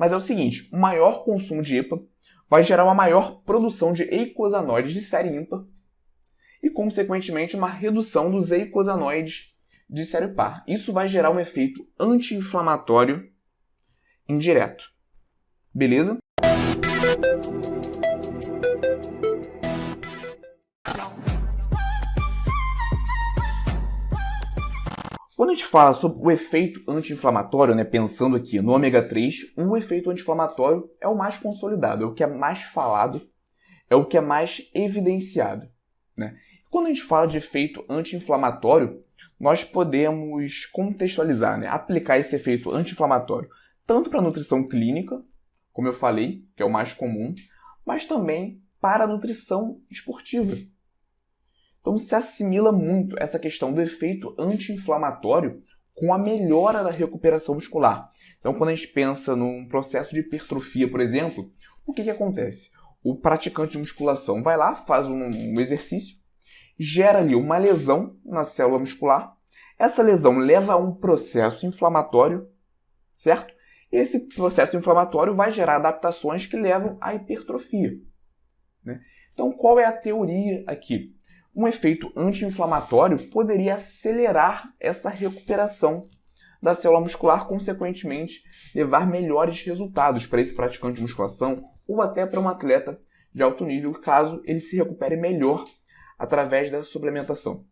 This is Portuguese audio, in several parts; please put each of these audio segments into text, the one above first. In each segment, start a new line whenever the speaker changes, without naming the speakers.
Mas é o seguinte, o maior consumo de EPA vai gerar uma maior produção de eicosanoides de série ímpar e, consequentemente, uma redução dos eicosanoides de série par. Isso vai gerar um efeito anti-inflamatório indireto. Beleza? Quando a gente fala sobre o efeito anti-inflamatório, pensando aqui no ômega 3, o efeito anti-inflamatório é o mais consolidado, é o que é mais falado, é o que é mais evidenciado. Quando a gente fala de efeito anti-inflamatório, nós podemos contextualizar, aplicar esse efeito anti-inflamatório tanto para a nutrição clínica, como eu falei, que é o mais comum, mas também para a nutrição esportiva. Então se assimila muito essa questão do efeito anti-inflamatório com a melhora da recuperação muscular. Então quando a gente pensa num processo de hipertrofia, por exemplo, o que acontece? O praticante de musculação vai lá, faz um exercício, gera ali uma lesão na célula muscular, essa lesão leva a um processo inflamatório, certo? Esse processo inflamatório vai gerar adaptações que levam à hipertrofia. Então qual é a teoria aqui? Um efeito anti-inflamatório poderia acelerar essa recuperação da célula muscular, consequentemente levar melhores resultados para esse praticante de musculação ou até para um atleta de alto nível, caso ele se recupere melhor através dessa suplementação.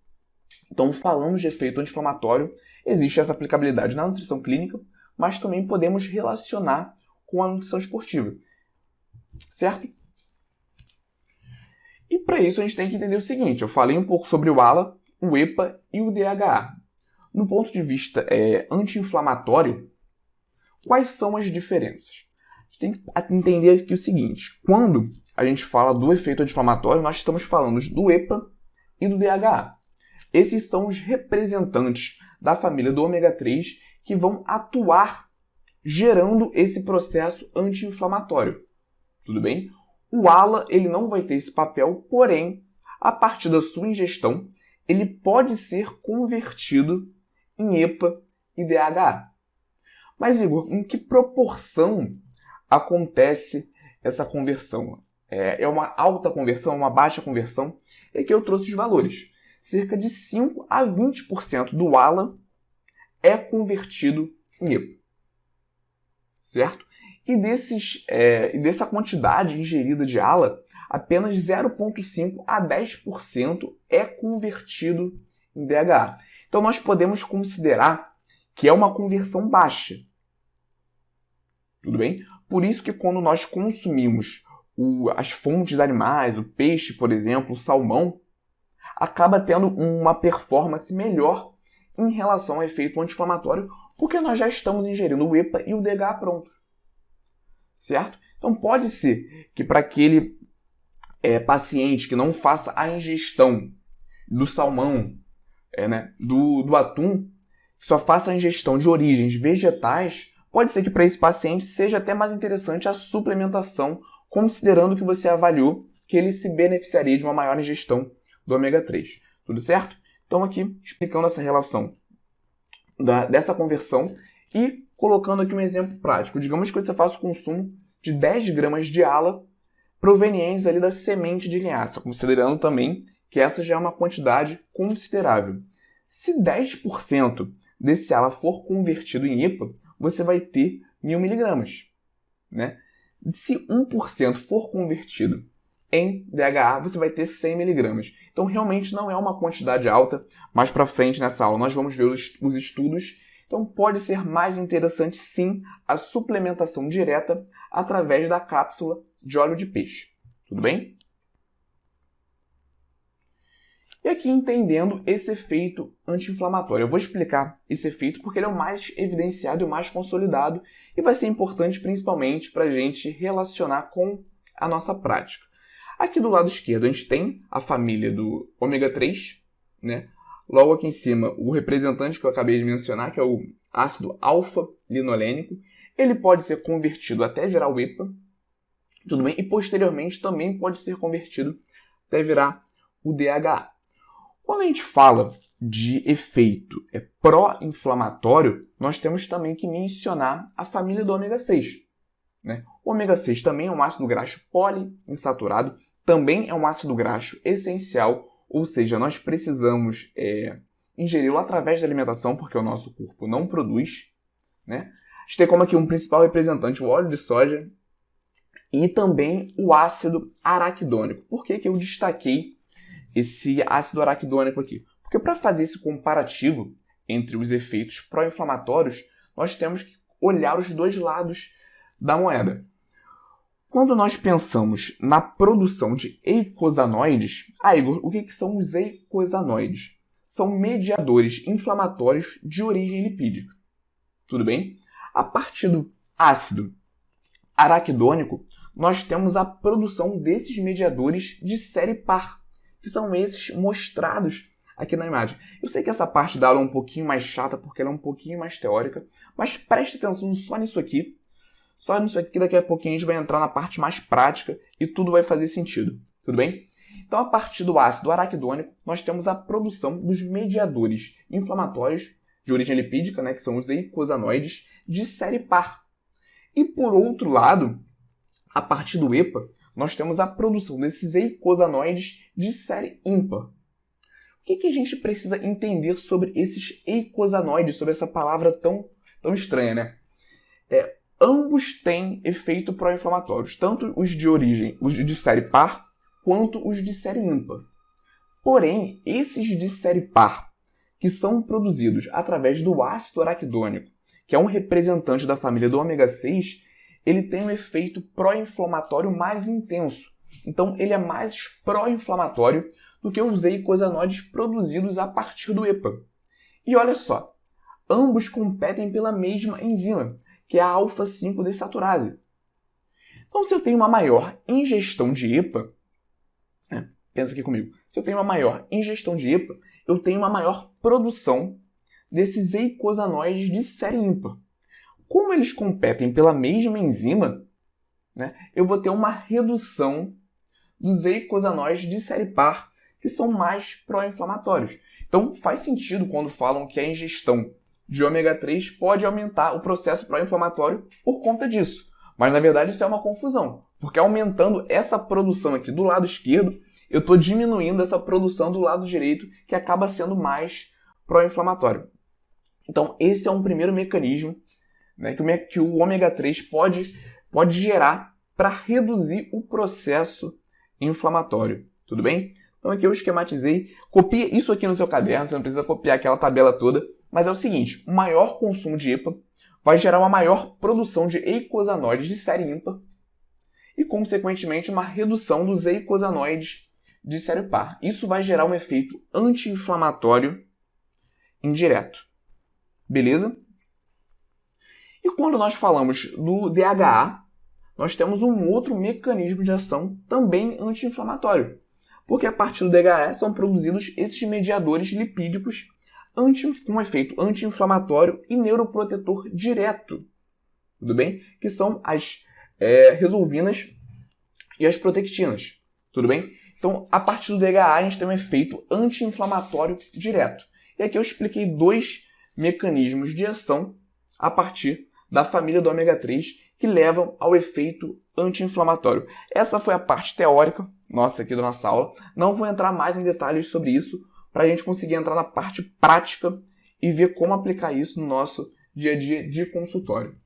Então, falando de efeito anti-inflamatório, existe essa aplicabilidade na nutrição clínica, mas também podemos relacionar com a nutrição esportiva, certo? E para isso a gente tem que entender o seguinte, eu falei um pouco sobre o ALA, o EPA e o DHA. No ponto de vista anti-inflamatório, quais são as diferenças? A gente tem que entender aqui o seguinte, quando a gente fala do efeito anti-inflamatório, nós estamos falando do EPA e do DHA. Esses são os representantes da família do ômega 3 que vão atuar gerando esse processo anti-inflamatório. Tudo bem? O ALA ele não vai ter esse papel, porém, a partir da sua ingestão, ele pode ser convertido em EPA e DHA. Mas, Igor, em que proporção acontece essa conversão? É uma alta conversão, uma baixa conversão? É que eu trouxe os valores. Cerca de 5 a 20% do ALA é convertido em EPA. Certo? E dessa quantidade ingerida de ALA, apenas 0,5 a 10% é convertido em DHA. Então nós podemos considerar que é uma conversão baixa. Tudo bem? Por isso que quando nós consumimos as fontes animais, o peixe, por exemplo, o salmão, acaba tendo uma performance melhor em relação ao efeito anti-inflamatório, porque nós já estamos ingerindo o EPA e o DHA pronto. Certo? Então pode ser que para aquele paciente que não faça a ingestão do salmão, do atum, que só faça a ingestão de origens vegetais, pode ser que para esse paciente seja até mais interessante a suplementação, considerando que você avaliou que ele se beneficiaria de uma maior ingestão do ômega 3. Tudo certo? Então aqui explicando essa relação dessa conversão e colocando aqui um exemplo prático. Digamos que você faça o consumo de 10 gramas de ALA provenientes ali da semente de linhaça, considerando também que essa já é uma quantidade considerável. Se 10% desse ALA for convertido em EPA, você vai ter 1000 miligramas. Se 1% for convertido em DHA, você vai ter 100 miligramas. Então, realmente não é uma quantidade alta. Mais para frente nessa aula, nós vamos ver os estudos. Então, pode ser mais interessante, sim, a suplementação direta através da cápsula de óleo de peixe. Tudo bem? E aqui, entendendo esse efeito anti-inflamatório. Eu vou explicar esse efeito porque ele é o mais evidenciado e o mais consolidado e vai ser importante, principalmente, para a gente relacionar com a nossa prática. Aqui do lado esquerdo, a gente tem a família do ômega 3, Logo aqui em cima, o representante que eu acabei de mencionar, que é o ácido alfa-linolênico, ele pode ser convertido até virar o EPA, tudo bem? E posteriormente também pode ser convertido até virar o DHA. Quando a gente fala de efeito pró-inflamatório, nós temos também que mencionar a família do ômega 6. né? O ômega 6 também é um ácido graxo poliinsaturado, também é um ácido graxo essencial, ou seja, nós precisamos ingeri-lo através da alimentação, porque o nosso corpo não produz, né? A gente tem como aqui um principal representante o óleo de soja e também o ácido araquidônico. Por que eu destaquei esse ácido araquidônico aqui? Porque para fazer esse comparativo entre os efeitos pró-inflamatórios, nós temos que olhar os dois lados da moeda. Quando nós pensamos na produção de eicosanoides, Igor, o que são os eicosanoides? São mediadores inflamatórios de origem lipídica. Tudo bem? A partir do ácido araquidônico, nós temos a produção desses mediadores de série par, que são esses mostrados aqui na imagem. Eu sei que essa parte da aula é um pouquinho mais chata, porque ela é um pouquinho mais teórica, mas preste atenção só nisso aqui. Só nisso aqui, daqui a pouquinho a gente vai entrar na parte mais prática e tudo vai fazer sentido. Tudo bem? Então, a partir do ácido araquidônico, nós temos a produção dos mediadores inflamatórios de origem lipídica, né, que são os eicosanoides, de série par. E, por outro lado, a partir do EPA, nós temos a produção desses eicosanoides de série ímpar. O que a gente precisa entender sobre esses eicosanoides, sobre essa palavra tão estranha, né? Ambos têm efeito pró-inflamatórios, tanto os de série par, quanto os de série ímpar. Porém, esses de série par, que são produzidos através do ácido araquidônico, que é um representante da família do ômega 6, ele tem um efeito pró-inflamatório mais intenso. Então, ele é mais pró-inflamatório do que os eicosanoides produzidos a partir do EPA. E olha só, ambos competem pela mesma enzima, que é a alfa-5-desaturase. Então, se eu tenho uma maior ingestão de EPA, pensa aqui comigo, se eu tenho uma maior ingestão de EPA, eu tenho uma maior produção desses eicosanoides de série ímpar. Como eles competem pela mesma enzima, né, eu vou ter uma redução dos eicosanoides de série par, que são mais pró-inflamatórios. Então, faz sentido quando falam que a ingestão de ômega 3 pode aumentar o processo pró-inflamatório por conta disso. Mas, na verdade, isso é uma confusão, porque aumentando essa produção aqui do lado esquerdo, eu estou diminuindo essa produção do lado direito, que acaba sendo mais pró-inflamatório. Então, esse é um primeiro mecanismo, né, que o ômega 3 pode gerar para reduzir o processo inflamatório. Tudo bem? Então, aqui eu esquematizei. Copia isso aqui no seu caderno, você não precisa copiar aquela tabela toda. Mas é o seguinte, o maior consumo de EPA vai gerar uma maior produção de eicosanoides de série ímpar e, consequentemente, uma redução dos eicosanoides de série par. Isso vai gerar um efeito anti-inflamatório indireto. Beleza? E quando nós falamos do DHA, nós temos um outro mecanismo de ação também anti-inflamatório. Porque a partir do DHA são produzidos esses mediadores lipídicos com efeito anti-inflamatório e neuroprotetor direto. Tudo bem? Que são as resolvinas e as protectinas. Tudo bem? Então, a partir do DHA, a gente tem um efeito anti-inflamatório direto. E aqui eu expliquei dois mecanismos de ação a partir da família do ômega 3 que levam ao efeito anti-inflamatório. Essa foi a parte teórica nossa aqui da nossa aula. Não vou entrar mais em detalhes sobre isso para a gente conseguir entrar na parte prática e ver como aplicar isso no nosso dia a dia de consultório.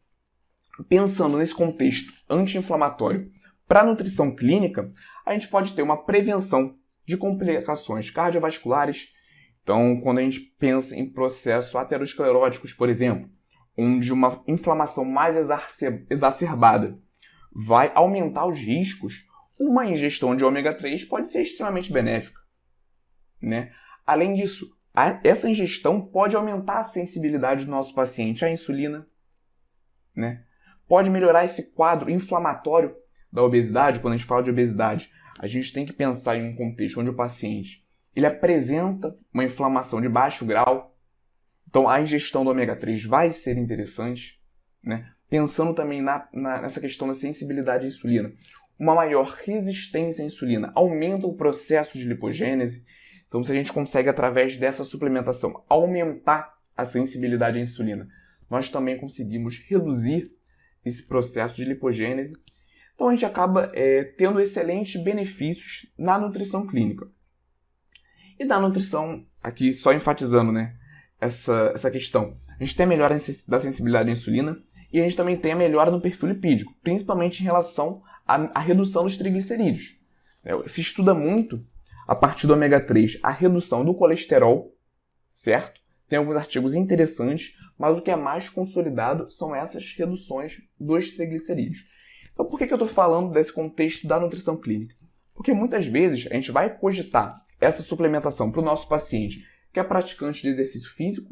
Pensando nesse contexto anti-inflamatório para a nutrição clínica, a gente pode ter uma prevenção de complicações cardiovasculares. Então, quando a gente pensa em processos ateroscleróticos, por exemplo, onde uma inflamação mais exacerbada vai aumentar os riscos, uma ingestão de ômega 3 pode ser extremamente benéfica, né? Além disso, essa ingestão pode aumentar a sensibilidade do nosso paciente à insulina, né? Pode melhorar esse quadro inflamatório da obesidade. Quando a gente fala de obesidade, a gente tem que pensar em um contexto onde o paciente ele apresenta uma inflamação de baixo grau. Então, a ingestão do ômega 3 vai ser interessante, né? Pensando também nessa questão da sensibilidade à insulina. Uma maior resistência à insulina aumenta o processo de lipogênese. Então, se a gente consegue, através dessa suplementação, aumentar a sensibilidade à insulina, nós também conseguimos reduzir esse processo de lipogênese. Então a gente acaba tendo excelentes benefícios na nutrição clínica. E na nutrição, aqui só enfatizando, né, essa questão, a gente tem a melhora da sensibilidade à insulina e a gente também tem a melhora no perfil lipídico, principalmente em relação à redução dos triglicerídeos. Se estuda muito, a partir do ômega 3, a redução do colesterol, certo? Tem alguns artigos interessantes, mas o que é mais consolidado são essas reduções dos triglicerídeos. Então, por que eu estou falando desse contexto da nutrição clínica? Porque muitas vezes a gente vai cogitar essa suplementação para o nosso paciente que é praticante de exercício físico,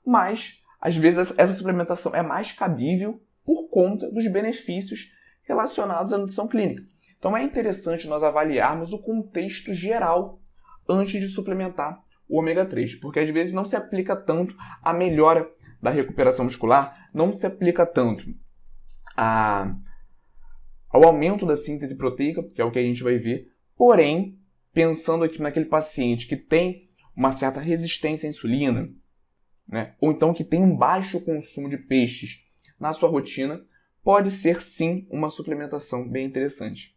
mas, às vezes, essa suplementação é mais cabível por conta dos benefícios relacionados à nutrição clínica. Então, é interessante nós avaliarmos o contexto geral antes de suplementar o ômega 3, porque às vezes não se aplica tanto a melhora da recuperação muscular, não se aplica tanto ao aumento da síntese proteica, que é o que a gente vai ver, porém, pensando aqui naquele paciente que tem uma certa resistência à insulina, né, ou então que tem um baixo consumo de peixes na sua rotina, pode ser sim uma suplementação bem interessante.